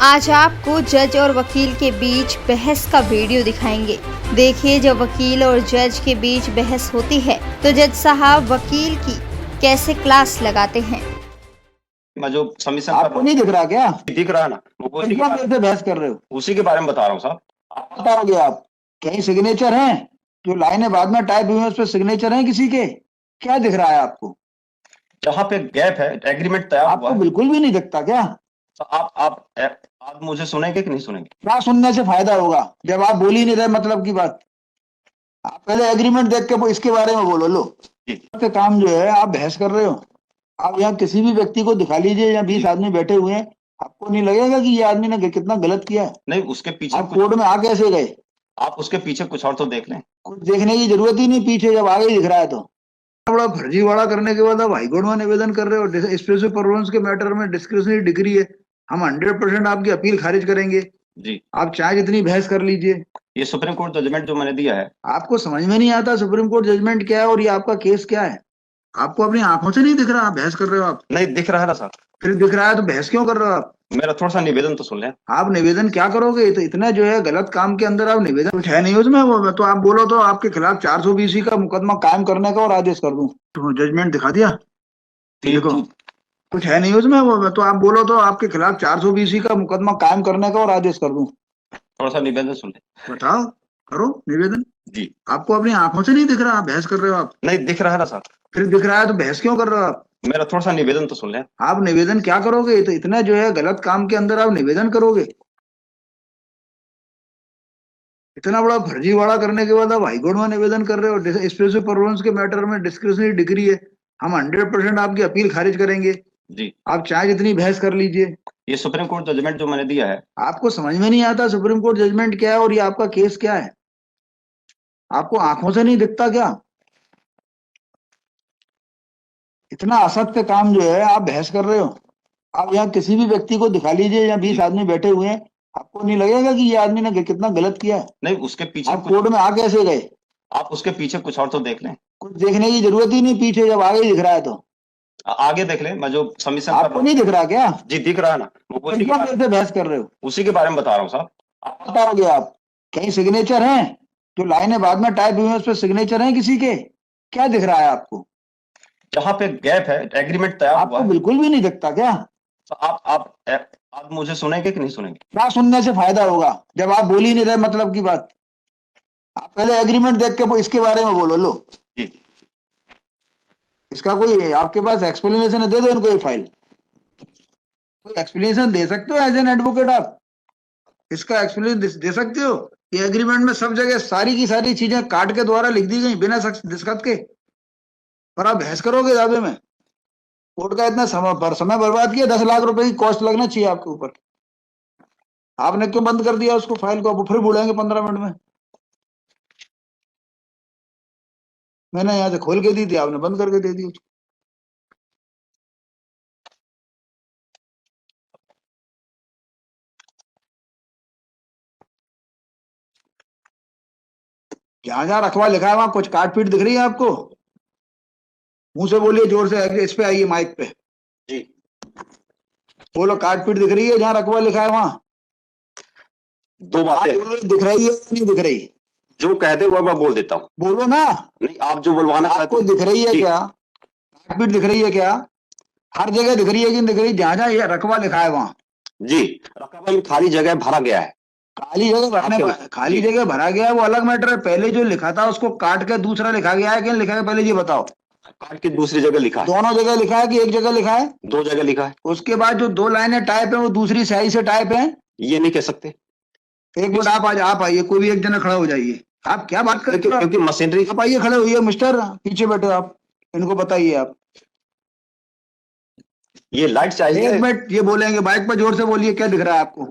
आज आपको जज और वकील के बीच बहस का वीडियो दिखाएंगे। देखिए, जब वकील और जज के बीच बहस होती है तो जज साहब वकील की कैसे क्लास लगाते हैं। मैं जो सबमिशन कर आपको रहा हूँ नहीं दिख रहा क्या? दिख रहा है ना, वो उसी के कितना बारे देर से बहस कर रहे हो? उसी के बारे में बता रहा हूँ साहब। आप बताओगे? आप कहीं सिग्नेचर हैं? जो लाइनें बाद में टाइप हुई हैं उस पर सिग्नेचर हैं किसी के? क्या दिख रहा है आपको? जहाँ पे गैप है, एग्रीमेंट तैयार हुआ आपको है, बिल्कुल भी नहीं दिखता क्या? तो आप मुझे सुनेंगे कि नहीं सुनेंगे? क्या सुनने से फायदा होगा जब आप बोल ही नहीं रहे मतलब की बात? आप पहले एग्रीमेंट देख के इसके बारे में बोलो। लो जी। आपके काम जो है, आप बहस कर रहे हो। आप यहाँ किसी भी व्यक्ति को दिखा लीजिए, यहाँ 20 आदमी बैठे हुए हैं, आपको नहीं लगेगा कि ये आदमी ने कितना गलत किया? नहीं, उसके पीछे आप कोर्ट में आ कैसे गए? आप उसके पीछे कुछ और तो देख लें। कुछ देखने की जरूरत ही नहीं, पीछे जब आगे ही दिख रहा है तो। बड़ा फर्जीवाड़ा करने के बाद आप हाईकोर्ट में निवेदन कर रहे हो। स्पेशल परफॉर्मेंस के मैटर में डिस्क्रिशनरी डिग्री है, हम 100% आपकी अपील खारिज करेंगे। जी, आप चाहे जितनी बहस कर लीजिए। ये सुप्रीम कोर्ट जजमेंट जो मैंने दिया है, आपको समझ में नहीं आता सुप्रीम कोर्ट जजमेंट क्या है और ये आपका केस क्या है? आपको अपनी आंखों से नहीं दिख रहा? आप बहस कर रहे हो। आप नहीं दिख रहा है ना सर। फिर दिख रहा है तो बहस क्यों कर रहे हो आप? मेरा थोड़ा सा निवेदन तो सुन लें। आप निवेदन क्या करोगे? तो इतना जो है गलत काम के अंदर आप निवेदन, कुछ है नहीं उसमें। वो तो आप बोलो तो आपके खिलाफ 420 का मुकदमा कायम करने का और आदेश कर दूं। तो जजमेंट दिखा दिया, देखो कुछ है नहीं उसमें। वो तो आप बोलो तो आपके खिलाफ 420 का मुकदमा कायम करने का और आदेश कर दूं। थोड़ा सा निवेदन सुन लें। बताओ, करो निवेदन। जी। आपको अपनी आंखों से नहीं दिख रहा? आप बहस कर रहे हो। आप नहीं दिख रहा है ना सर। फिर दिख रहा है तो बहस क्यों कर रहे हो आप? मेरा थोड़ा सा निवेदन तो सुन लें। आप निवेदन क्या करोगे? तो इतना जो है गलत काम के अंदर आप निवेदन करोगे? इतना बड़ा फर्जीवाड़ा करने के बाद आप हाईकोर्ट में निवेदन कर रहे हो। स्पेशल परफॉर्मेंस के मैटर में डिस्क्रिशनरी डिग्री है, हम 100% आपकी अपील खारिज करेंगे। जी, आप चाहे जितनी बहस कर लीजिए। ये सुप्रीम कोर्ट जजमेंट जो मैंने दिया है, आपको समझ में नहीं आता सुप्रीम कोर्ट जजमेंट क्या है और ये आपका केस क्या है? आपको आंखों से नहीं दिखता क्या? इतना असत्य काम जो है, आप बहस कर रहे हो। आप यहाँ किसी भी व्यक्ति को दिखा लीजिए, यहाँ 20 आदमी बैठे हुए हैं, आपको नहीं लगेगा कि ये आदमी ने कितना गलत किया? नहीं उसके पीछे आप कोर्ट में आ कैसे गए? आप उसके पीछे कुछ और तो देख लें। कुछ देखने की जरूरत ही नहीं, पीछे जब आगे ही दिख रहा है तो। आगे देख लें, मैं जो सबमिशन कर रहा आपको हूँ। नहीं दिख रहा क्या? जी दिख रहा है ना, वो कितना देर से बहस कर रहे हो? उसी के बारे में बता रहा हूँ साहब। आप बताओगे? आप कहीं सिग्नेचर हैं? जो लाइनें बाद में टाइप हुई हैं उस पर सिग्नेचर हैं किसी के? क्या दिख रहा है आपको? जहाँ पे गैप है, एग्रीमेंट तैयार हुआ आपको है, बिल्कुल भी नहीं दिखता क्या? तो आप मुझे सुनेंगे कि नहीं सुनेंगे? क्या सुनने से फायदा होगा जब आप बोल ही नहीं रहे मतलब की बात? आप पहले एग्रीमेंट देख के इसके बारे में बोलो। लो जी। इसका कोई आपके पास एक्सप्लेनेशन है? दे दो इनको एक फाइल। कोई एक्सप्लेनेशन दे सकते हो एज एन एडवोकेट? आप इसका एक्सप्लेनेशन दे सकते हो? ये एग्रीमेंट में सब जगह सारी की सारी चीजें काट के द्वारा लिख दी गई बिना दस्तखत के, और आप बहस करोगे दावे में? कोर्ट का इतना समय बर्बाद किया, 10 लाख रुपए की कॉस्ट लगना चाहिए आपके ऊपर। आपने क्यों बंद कर दिया उसको फाइल को? अब फिर बोलेंगे 15 मिनट में। मैंने यहाँ से खोल के दी थी, आपने बंद करके दे दी उसको। जहां जहां रखवा लिखा है वहां कुछ काट पीट दिख रही है आपको? मुंह से बोलिए जोर से, इस पे आइए माइक पे। जी। बोलो, काट पीट दिख रही है जहां रखवा लिखा है वहां? दो बातें दिख रही है नहीं दिख रही? जो कहते हुआ मैं बोल देता हूँ। बोलो ना। नहीं, आप जो बुलवाना आपको दिख रही है क्या? काट पीट दिख रही है क्या? हर जगह दिख रही है कि नहीं दिख रही? जहां जहां ये रकबा लिखा है वहां। जी, रकबा में खाली जगह भरा गया है। खाली जगह भरने, खाली जगह भरा गया है वो अलग मैटर है। पहले जो लिखा था उसको काट के दूसरा लिखा गया है कि नहीं लिखा है? पहले ये बताओ। काट के दूसरी जगह लिखा है। दोनों जगह लिखा है कि एक जगह लिखा है? दो जगह लिखा है। उसके बाद जो 2 लाइनें टाइप है वो दूसरी स्याही से टाइप है? ये नहीं कह सकते। एक मिनट, आप आइए, कोई भी एक जना खड़ा हो जाइए। आप क्या बात कर रहे हो? क्योंकि मशीनरी। आप आइए, खड़े होइए मिस्टर, पीछे बैठे आप, इनको बताइए आप। ये लाइट चाहिए। एक मिनट, ये बोलेंगे माइक पर, जोर से बोलिए, क्या दिख रहा है आपको?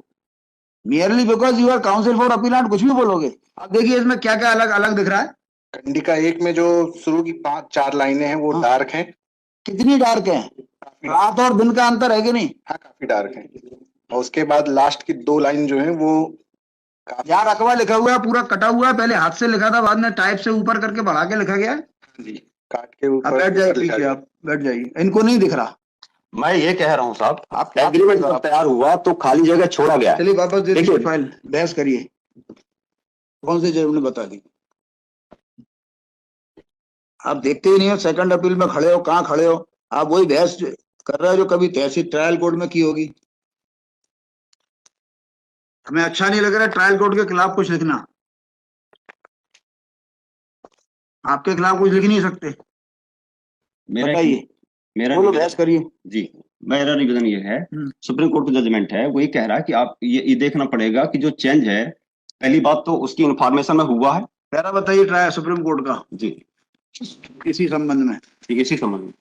Merely because you are counsel for appellant, कुछ भी बोलोगे। अब देखिए इसमें क्या क्या अलग अलग दिख रहा है। खंडिका 1 में जो शुरू की 5-4 लाइनें हैं वो डार्क हैं। कितनी डार्क है? रात और दिन का अंतर है कि नहीं? हाँ, काफी डार्क हैं। और उसके बाद लास्ट की 2 लाइन जो है वो यहाँ रकबा लिखा हुआ है पूरा कटा हुआ है, पहले हाथ से लिखा था, बाद में टाइप से ऊपर करके बढ़ा के लिखा गया है। जी काट के अब ऊपर बैठ जाइए लिखा पीछे, गया। आप बैठ जाइए, इनको नहीं दिख रहा। मैं ये कह रहा हूँ साहब, आप क्या एग्रीमेंट करेंगे जब आप? तैयार हुआ तो खाली जगह छोड़ा गया। चलिए वापस दे दीजिए देखिए। फाइल, बहस करिए। कौन से जज ने बता दी? आप देखते ही नहीं हो, सेकंड अपील में खड़े हो, कहाँ खड़े हो आप? वही बहस कर रहे हो जो कभी तहसील ट्रायल कोर्ट में की होगी। हमें अच्छा नहीं लग रहा ट्रायल कोर्ट के खिलाफ कुछ लिखना। आपके खिलाफ कुछ लिख नहीं सकते, मेरा बताइए, मेरा बोलो, निवेदन- बहस करिए। जी, मेरा निवेदन ये है, सुप्रीम कोर्ट का जजमेंट है, वही कह रहा है कि आप ये देखना पड़ेगा कि जो चेंज है, पहली बात तो उसकी इंफॉर्मेशन में हुआ है। पैरा बताइए ट्रायल सुप्रीम कोर्ट का जी, इसी संबंध में। ठीक है, इसी संबंध में।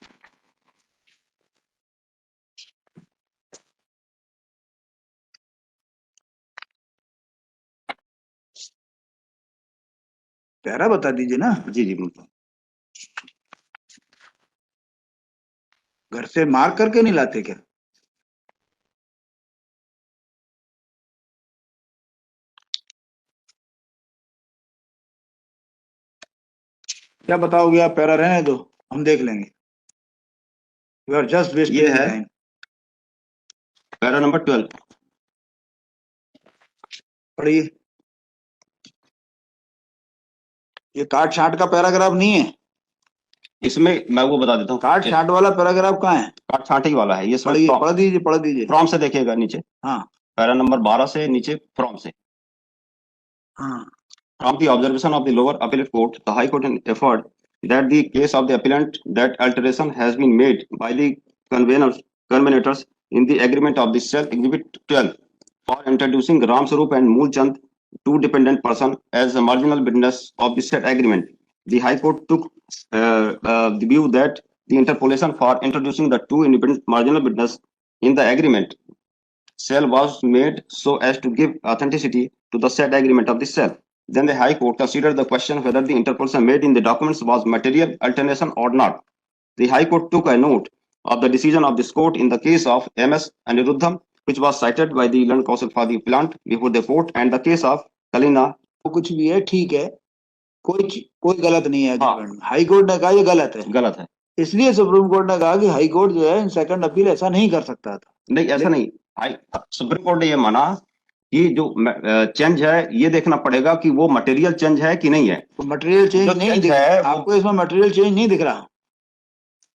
पैरा बता दीजिए ना। जी जी बिल्कुल। घर से मार करके नहीं लाते क्या? क्या बताओगे आप? पैरा रहने दो, हम देख लेंगे। यू आर जस्ट वेस्टिंग ये है टाइम। Para number 12। पढ़िए। ये काट छाट का पैराग्राफ नहीं है। इसमें मैं वो बता देता हूँ, काट छाट वाला पैराग्राफ कहाँ है? काट छांटे वाला है ये। पढ़िए, पढ़ दीजिए, पढ़ दीजिए। फ्रॉम से देखिएगा नीचे, हाँ पैरा नंबर 12 से नीचे फ्रॉम से। हाँ। From the observation of the lower appellate court, the High Court inferred that the case of the appellant that alteration has been made by the convenators in the agreement of the cell exhibit 12 for introducing Ram Sarup and Mool Chand, two dependent persons, as a marginal witness of the said agreement. The High Court took the view that the interpolation for introducing the two independent marginal witnesses in the agreement cell was made so as to give authenticity to the said agreement of the cell. Then the High Court considered the question whether the interpolation made in the documents was material alternation or not. The High Court took a note of the decision of this court in the case of M.S. Aniruddham, which was cited by the learned counsel for the appellant before the court, and the case of Kalina. कुछ भी है, ठीक है, कोई गलत नहीं है। हाँ। हाई कोर्ट ने कहा ये गलत है, गलत है, इसलिए सुप्रीम कोर्ट ने कहा कि हाई कोर्ट जो है सेकंड अपील ऐसा नहीं कर सकता था। नहीं ऐसा नहीं। सुप्रीम कोर्ट ने ये माना कि जो चेंज है ये देखना पड़ेगा कि वो मटेरियल चेंज है कि नहीं है। तो मटेरियल चेंज जो नहीं change दिख है रहा आपको, इसमें मटेरियल चेंज नहीं दिख रहा।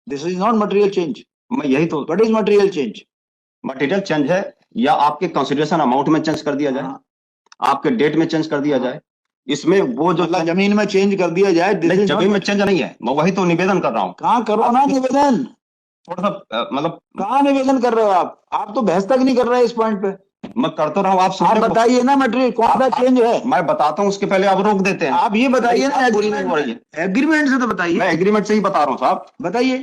This is not material change. मैं यही तो, what is material change? Material change है या आपके कंसिडरेशन अमाउंट में चेंज कर दिया जाए, आपके डेट में चेंज कर दिया जाए। इसमें वो जो मतलब जमीन में चेंज कर दिया जाए। नहीं, जमीन में चेंज नहीं है, मैं वही तो निवेदन कर रहा हूँ। कहाँ करो ना निवेदन, थोड़ा सा मतलब कहाँ निवेदन कर रहे हो आप तो बहस तक नहीं कर रहे इस पॉइंट पे। मैं करता रहा हूँ, आप आप बताइए ना मटेरियल कौन सा चेंज है। मैं बताता हूँ, उसके पहले आप रोक देते हैं। आप ये बताइए ना, पूरी नहीं हो रही है। एग्रीमेंट से तो बताइए। मैं एग्रीमेंट से ही बता रहा हूँ साहब। बताइए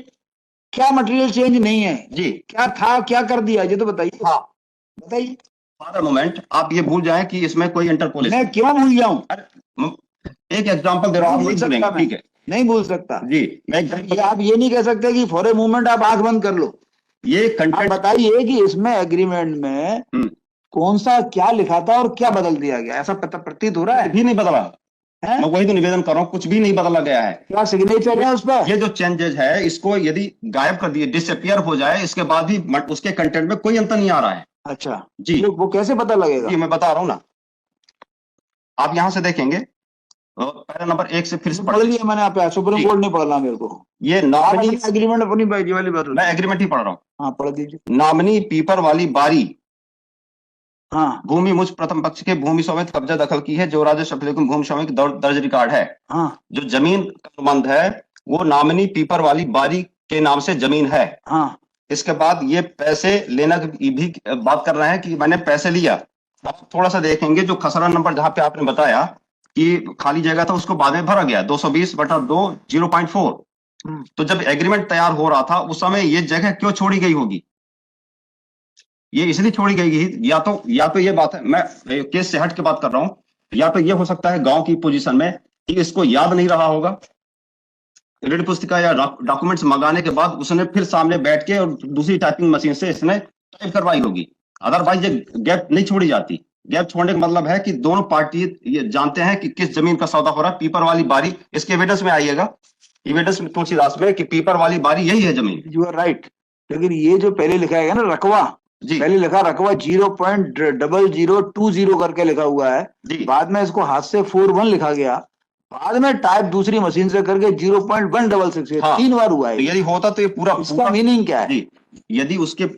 क्या मटेरियल चेंज नहीं है, जी क्या था, क्या कर दिया, ये तो बताइए। हाँ, बताइए। फॉर मोमेंट आप ये भूल जाएं कि इसमें कोई इंटरपोलेशन। मैं क्यों भूल जाऊं? एक एग्जांपल दे रहा हूँ, आप नहीं नहीं भूल सुनेंगे, सकता ठीक है नहीं भूल सकता जी। मैं ये आप ये नहीं कह सकते कि फॉर ए मूवमेंट आप आंख बंद कर लो। ये आप कंटेंट बताइए कि इसमें एग्रीमेंट में कौन सा क्या लिखा था और क्या बदल दिया गया, ऐसा प्रतीत हो रहा है? भी नहीं बदला है? मैं वही तो निवेदन कर रहा हूँ, कुछ भी नहीं बदला गया है। क्या सिग्नेचर है उस पर? ये जो चेंजेस है इसको यदि गायब कर दिए, डिसअपियर हो जाए, इसके बाद भी उसके कंटेंट में कोई अंतर नहीं आ रहा है। अच्छा जी वो कैसे पता लगेगा? जी मैं बता रहा हूँ ना, आप यहां से देखेंगे पैरा नंबर 1 से फिर से पढ़ लिया मैंने, आप सुप्रीम कोर्ट नहीं पढ़ना मेरे को। ये नॉमिनी एग्रीमेंट अपनी बाजी वाली बात। मैं एग्रीमेंट ही पढ़ रहा हूँ। हाँ पढ़ दीजिए। नॉमिनी पीपर वाली बारी हाँ भूमि मुझ प्रथम पक्ष के भूमि समेत कब्जा दखल की है, जो राजस्व अभिलेख भूमि समेत दर्ज रिकॉर्ड है। हाँ जो जमीन का अनुबंध है वो नॉमिनी पीपर वाली बारी के नाम से जमीन है। हाँ। इसके बाद ये पैसे लेना की भी बात कर रहे हैं कि मैंने पैसे लिया। आप थोड़ा सा देखेंगे जो खसरा नंबर जहां पे आपने बताया कि खाली जगह था उसको बाद में भरा गया 220/2 0.4। तो जब एग्रीमेंट तैयार हो रहा था उस समय ये जगह क्यों छोड़ी गई होगी? ये इसलिए छोड़ी गई या तो ये बात है, मैं केस से हट के बात कर रहा हूं, या तो ये हो सकता है गांव की पोजीशन में कि इसको याद नहीं रहा होगा, रीड पुस्तिका या डॉक्यूमेंट्स मंगाने के बाद उसने फिर सामने बैठ के और दूसरी टाइपिंग मशीन से इसने टाइप करवाई होगी। अदरवाइज ये गैप नहीं छोड़ी जाती। गैप छोड़ने का मतलब है कि दोनों पार्टी ये जानते हैं कि किस जमीन का सौदा हो रहा है। पीपर वाली बारी, इसके एविडेंस में आइएगा, एविडेंस में तुलसीदास में कि पीपर वाली बारी यही है जमीन। You are right. लेकिन ये जो पहले लिखा है ना रकवा, जी पहले लिखा रकवा 0.0020 करके लिखा हुआ है, जी बाद में इसको हाथ से 41 लिखा गया, बाद में टाइप दूसरी मशीन से करके 0.166, हाँ। 3 बार हुआ तो है। यदि होता तो ये पूरा इसका मीनिंग क्या है? जी, यदि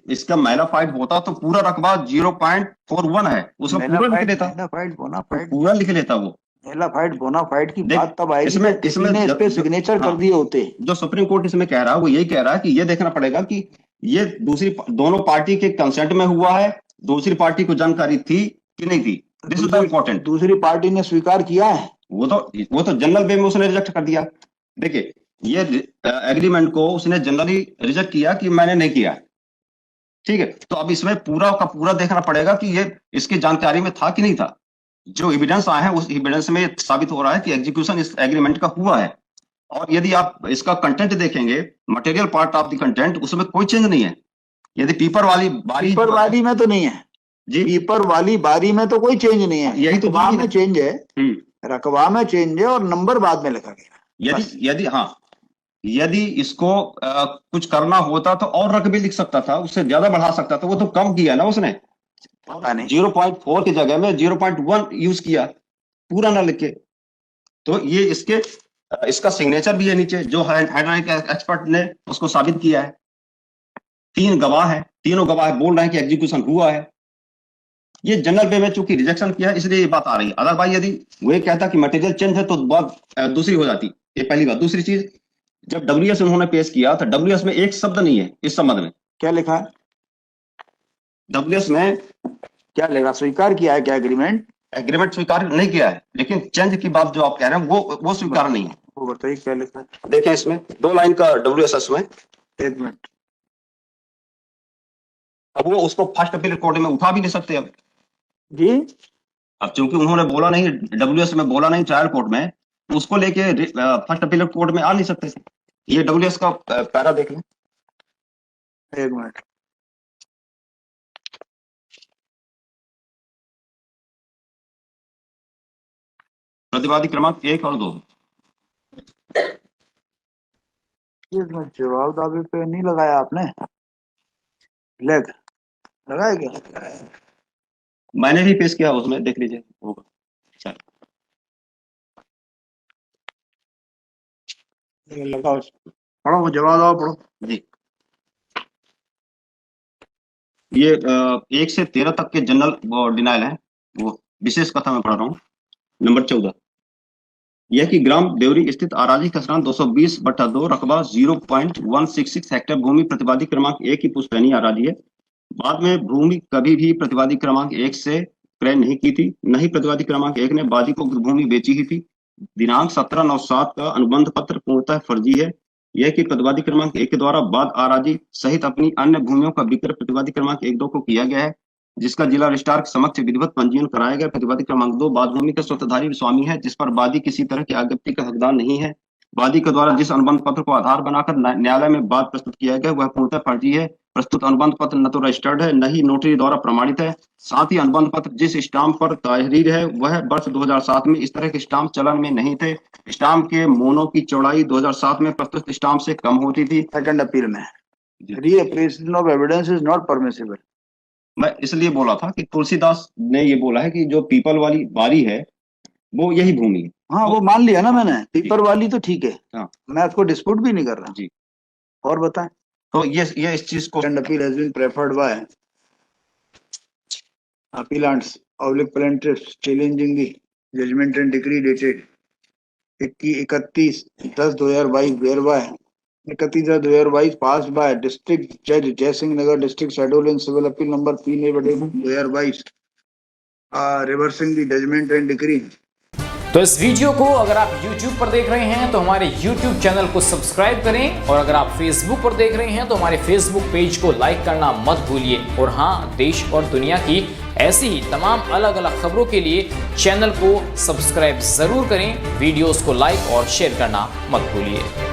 इसका मैलाफाइड होता तो पूरा रकबा 0.41 है, उसमें पूरा लिख लेता, मैलाफाइड बोनाफाइड, पूरा लिख लेता वो। मैलाफाइड बोनाफाइड की देख, बात तब आएगी इसमें- जब किसी इसमें ने इस जब- पे जो- सिग्नेचर हाँ। कर दिए होते। जो सुप्रीम कोर्ट इसमें कह रहा है वो यही कह रहा है कि ये देखना पड़ेगा कि ये दोनों पार्टी के कंसेंट में हुआ है, दूसरी पार्टी को जानकारी थी कि नहीं थी। This is important. दूसरी पार्टी ने स्वीकार किया है, वो तो जनरल वे में उसने रिजेक्ट कर दिया। देखिए, ये एग्रीमेंट को उसने जनरली रिजेक्ट किया कि मैंने नहीं किया, ठीक है। तो अब इसमें पूरा का पूरा देखना पड़ेगा कि ये इसकी जानकारी में था कि नहीं था। जो एविडेंस आए हैं उस एविडेंस में साबित हो रहा है कि एग्जीक्यूशन इस एग्रीमेंट का हुआ है। और यदि आप इसका कंटेंट देखेंगे, material part of the content, उसमें कोई चेंज नहीं है। यदि पीपर वाली बारी पीपर वाली में तो नहीं है जी, पीपर वाली बारी में तो कोई चेंज नहीं है, यही तो रकबा बात में है। चेंज है, रकबा में चेंज है और नंबर बाद में लिखा गया। यदि इसको कुछ करना होता तो और रकबे लिख सकता था, उससे ज्यादा बढ़ा सकता था। वो तो कम किया ना उसने, पता नहीं 0.4 की जगह में 0.1 यूज किया, पूरा ना लिख के। तो ये इसका सिग्नेचर भी है नीचे, जो हैंडराइटिंग एक्सपर्ट ने उसको साबित किया है। 3 गवाह है, तीनों गवाह बोल रहे हैं कि एग्जीक्यूशन हुआ है। ये जनरल वे में चूंकि रिजेक्शन किया है, इसलिए ये बात आ रही है। अदरवाइज यदि वो ये कहता कि मटेरियल चेंज है तो बात दूसरी हो जाती। ये पहली बात। दूसरी चीज, जब डब्ल्यूएस उन्होंने पेश किया तो डब्ल्यूएस में एक शब्द नहीं है इस संबंध में। क्या लिखा है, डब्ल्यूएस में क्या लिखा, स्वीकार किया है क्या एग्रीमेंट स्वीकार नहीं किया है, लेकिन चेंज की बात जो आप कह रहे हैं वो स्वीकार नहीं है। वो बताइए क्या लिखा है। देखें, इसमें 2 लाइन का डब्ल्यूएस में। एक मिनट, अब वो उसको फर्स्ट अपील कोर्ट में उठा भी नहीं सकते अब जी अब चूंकि उन्होंने बोला नहीं, डब्ल्यूएस में बोला नहीं ट्रायल कोर्ट में, तो उसको लेके फर्स्ट अपील कोर्ट में आ नहीं सकते। ये डब्ल्यूएस का पैरा देख लें। एक मिनट, प्रतिवादी क्रमांक 1 और 2। इसमें जवाबदारी पे नहीं लगाया आपने, लेग लगाया क्या? मैंने भी पेश किया, उसमें देख लीजिए होगा। चल, लगा पढ़ो, वो जवाब आओ पढ़ो जी। ये 1 से 13 तक के जनरल डिनाइल है, वो विशेष कथा में पढ़ रहा हूँ। नंबर 14, यह कि ग्राम देवरी स्थित आराजी खसरान 220/2 रकबा 0.166 हेक्टेयर भूमि प्रतिवादी क्रमांक 1 की पुश्तैनी आराजी है। बाद में भूमि कभी भी प्रतिवादी क्रमांक 1 से क्रय नहीं की थी, न ही प्रतिवादी क्रमांक 1 ने वादी को भूमि बेची ही थी। दिनांक 17/9/7 का अनुबंध पत्र पूर्णतः फर्जी है। यह कि प्रतिवादी क्रमांक 1 के द्वारा बाद आराजी सहित अपनी अन्य भूमियों का विक्रय प्रतिवादी क्रमांक 1-2 को किया गया है, जिसका जिला रजिस्ट्रार के समक्ष विधिवत पंजीयन कराया गया। प्रतिवादी क्रमांक 2 बाद भूमि का स्वतःधारी स्वामी है, जिस पर वादी किसी तरह की आज्ञप्ति का हकदार नहीं है। वादी के द्वारा जिस अनुबंध पत्र को आधार बनाकर न्यायालय में वाद प्रस्तुत किया गया वह पूर्णतः फर्जी है। प्रस्तुत अनुबंध पत्र न तो रजिस्टर्ड है, न ही नोटरी द्वारा प्रमाणित है। साथ ही अनुबंध पत्र जिस स्टाम्प पर तहरीर है वह वर्ष 2007 में इस तरह के स्टाम्प चलन में नहीं थे। स्टाम्प के मोनो की चौड़ाई 2007 में प्रस्तुत स्टाम्प से कम होती थी। सेकंड अपील में reappreciation of evidence is not permissible. मैं इसलिए बोला था कि तुलसीदास ने ये बोला है कि जो पीपल वाली बारी है वो यही भूमि है। हाँ, वो मान लिया ना मैंने, पीपर वाली तो ठीक है, हाँ। मैं उसको डिस्प्यूट भी नहीं कर रहा जी। और बताएं। तो ये इस चीज को second appeal has been preferred by appellants oblique plaintiffs challenging the judgment and decree dated 31/10/2022 whereby 31/10/2022 passed by District Judge Jai Singh Nagar District Schedule in Civil Appeal number 3/2022 reversing the judgment and decree। तो इस video को अगर आप YouTube पर देख रहे हैं तो हमारे YouTube चैनल को सब्सक्राइब करें, और अगर आप Facebook पर देख रहे हैं तो हमारे Facebook पेज को लाइक करना मत भूलिए। और हाँ, देश और दुनिया की ऐसी ही तमाम अलग अलग खबरों के लिए चैनल को सब्सक्राइब जरूर करें, वीडियोस को लाइक और शेयर करना मत भूलिए।